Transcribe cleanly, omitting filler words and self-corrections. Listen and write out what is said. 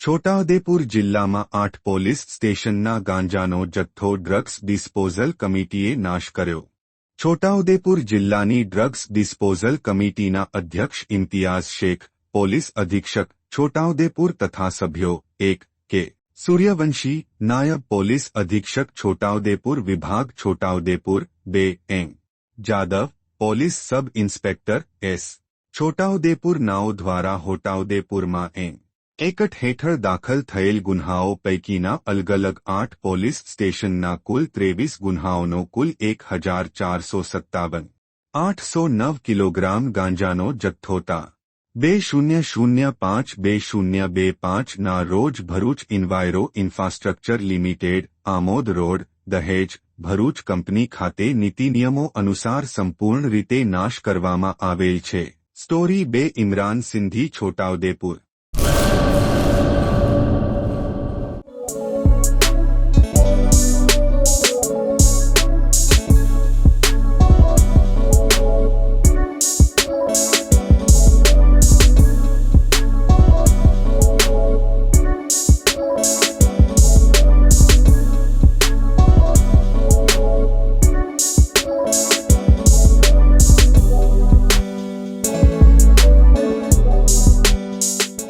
છોટાઉદેપુર જિલ્લામાં 8 પોલીસ સ્ટેશનના ગાંજાનો જથ્થો ડ્રગ્સ ડિસ્પોઝલ કમિટીએ નાશ કર્યો. છોટાઉદેપુર જિલ્લાની ડ્રગ્સ ડિસ્પોઝલ કમિટીના અધ્યક્ષ ઇમ્તિયાઝ શેખ, પોલીસ અધિક્ષક છોટાઉદેપુર તથા સભ્યો 1 કે. સૂર્યવંશી, નાયબ પોલીસ અધિક્ષક છોટાઉદેપુર વિભાગ Chhotaudepur 2 M. Jadav, police sub inspector S. Chhotaudepur નાઓ દ્વારા છોટાઉદેપુરમાં એમ. એકટ હેઠળ દાખલ થયેલ ગુન્હાઓ પૈકીના અલગ અલગ 8 પોલીસ સ્ટેશનના કુલ 23 ગુન્હાઓનો કુલ 1457, 809 કિલોગ્રામ ગાંજાનો જથ્થો તા. 2005-2025 ના રોજ Bharuch enviro infrastructure limited, Amod road, Dahej, Bharuch company ખાતે નીતિ નિયમો અનુસાર સંપૂર્ણ રીતે નાશ કરવામાં આવેલ છે. સ્ટોરી 2 ઇમરાન સિંધી છોટાઉદેપુર.